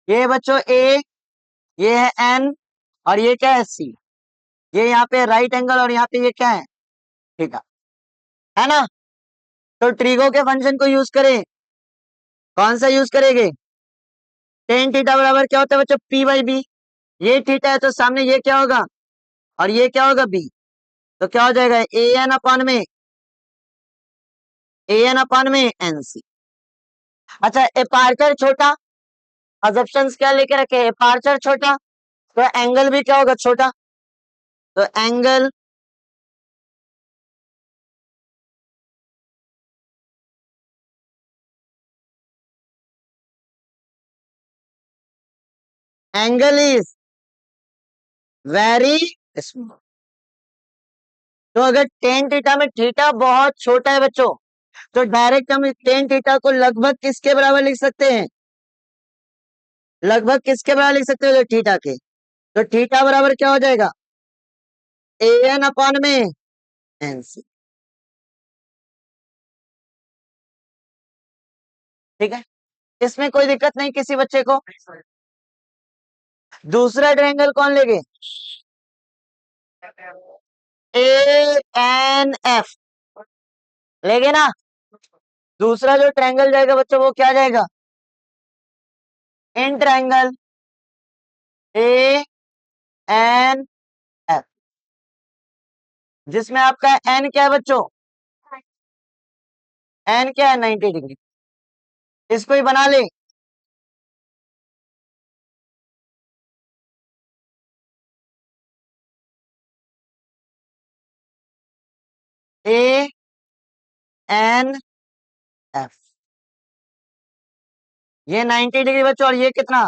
ये बच्चों ए, ये है एन, और ये क्या है? सी। ये यहाँ पे राइट एंगल और यहाँ पे ये क्या है? ठीक है ना? तो ट्रिगो के फंक्शन को यूज करें। कौन सा यूज करेंगे? टेन थीटा बराबर क्या होता है बच्चों? P by B. ये थीटा है तो सामने ये क्या होगा? और ये क्या होगा? बी। तो क्या हो जाएगा? ए एन अपॉन में, ए एन अपॉन में एन सी। अच्छा, एपार्चर छोटा, अजप्शंस क्या लेके रखे? एपार्चर छोटा, तो एंगल भी क्या होगा? छोटा। तो angle angle is very small. तो अगर टेन थीटा में थीटा बहुत छोटा है बच्चों, तो डायरेक्ट हम टेन थीटा को लगभग किसके बराबर लिख सकते हैं? लगभग किसके बराबर लिख सकते हो? थीटा के। तो थीटा बराबर क्या हो जाएगा? ए एन अपॉन में एन सी। ठीक है, इसमें कोई दिक्कत नहीं किसी बच्चे को। दूसरा ट्रायंगल कौन लेंगे? ए एन एफ लेंगे ना? दूसरा जो ट्रायंगल जाएगा बच्चों वो क्या जाएगा? In triangle A N F, जिसमें आपका एन क्या है बच्चों? एन क्या है? 90 डिग्री। इसको ही बना ले। ए एन एफ, ये 90 डिग्री बच्चों, और ये कितना?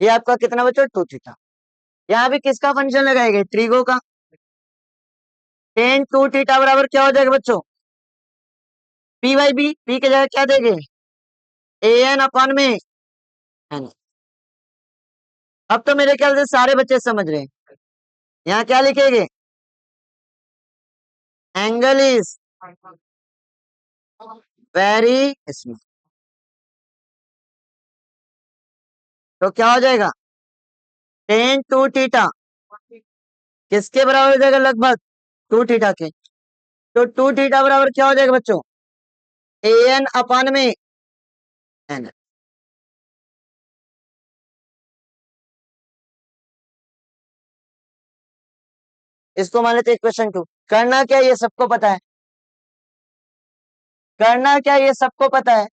ये आपका कितना बच्चों? 2 थीटा। यहाँ भी किसका फंक्शन लगाएंगे? ट्रिगो का। टेन 2 थीटा बराबर क्या हो जाएगा बच्चों? P by B. पी की जगह क्या देंगे? ए एन अपॉन में एन। अब तो मेरे ख्याल से सारे बच्चे समझ रहे हैं। यहाँ क्या लिखेंगे? Angle is very small. तो क्या हो जाएगा, टेन टू थीटा किसके बराबर हो जाएगा, लगभग टू थीटा के। तो टू थीटा बराबर क्या हो जाएगा बच्चों, ए एन अपान में एन। इसको मान लेते इक्वेशन टू। करना क्या, ये सबको पता है, करना क्या ये सबको पता है,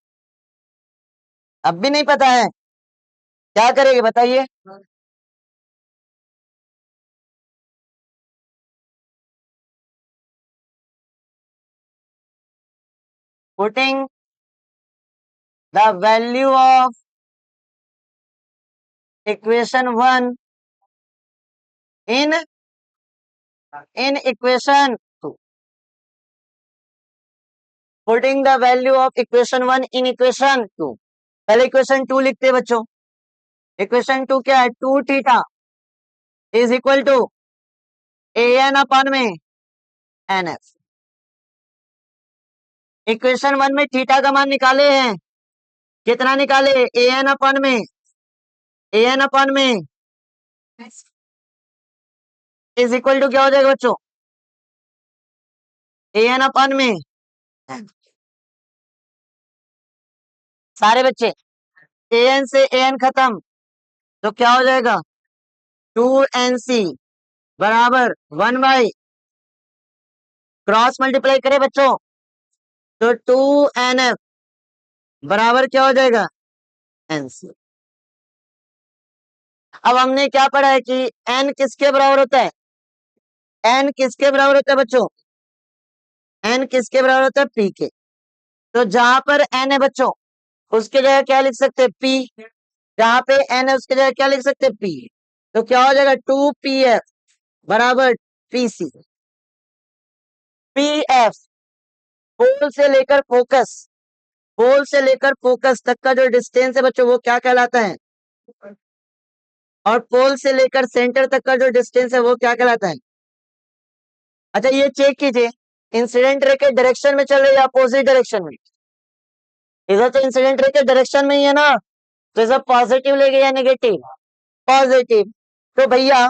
अब भी नहीं पता है, क्या करेंगे बताइए। Putting the value of equation one in in equation two. Putting the value of equation one in equation two. पहले इक्वेशन टू लिखते हैं बच्चों। इक्वेशन टू क्या है, two theta is equal to A N upon में N F. Equation one में theta का मान निकाले हैं, कितना निकाले, ए एन अपान में, ए एन अपान में इज इक्वल टू क्या हो जाएगा बच्चों, ए एन अपान में सारे बच्चे, ए एन से ए एन खत्म, तो क्या हो जाएगा, टू एन सी बराबर वन बाई, क्रॉस मल्टीप्लाई करें बच्चों तो टू एन एफ बराबर क्या हो जाएगा, एन सी। अब हमने क्या पढ़ा है कि एन किसके बराबर होता है, एन किसके बराबर होता है बच्चों, एन किसके बराबर होता है, पी के। तो जहां पर एन है बच्चों उसके जगह क्या लिख सकते हैं, पी। जहां पे एन है उसके जगह क्या लिख सकते हैं, पी। तो क्या हो जाएगा, टू पी एफ बराबर पी सी। पी एफ पोल से लेकर फोकस, पोल से लेकर फोकस तक का जो डिस्टेंस है बच्चों वो क्या कहलाता है, और पोल से लेकर सेंटर तक का जो डिस्टेंस है वो क्या कहलाता है। अच्छा ये चेक कीजिए, इंसिडेंट रे के डायरेक्शन में चल रही है अपोजिट डायरेक्शन में, इधर तो इंसिडेंट रे के डायरेक्शन में ही है ना, तो इधर पॉजिटिव लेंगे या नेगेटिव, पॉजिटिव। तो भैया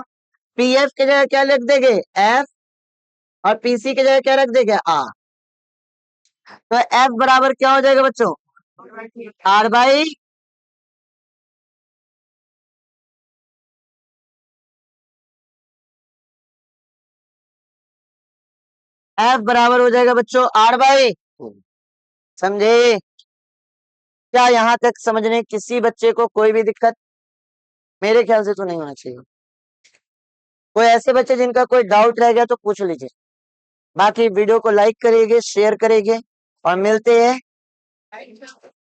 पीएफ की जगह क्या लिख देंगे, एफ, और पीसी की जगह क्या रख देंगे, आर। तो एफ बराबर क्या हो जाएगा बच्चों, आर बाई, एफ बराबर हो जाएगा बच्चों आर बाई, समझे। क्या यहाँ तक समझने किसी बच्चे को कोई भी दिक्कत, मेरे ख्याल से तो नहीं होना चाहिए। कोई ऐसे बच्चे जिनका कोई डाउट रह गया तो पूछ लीजिए, बाकी वीडियो को लाइक करिए, शेयर करिए, और मिलते हैं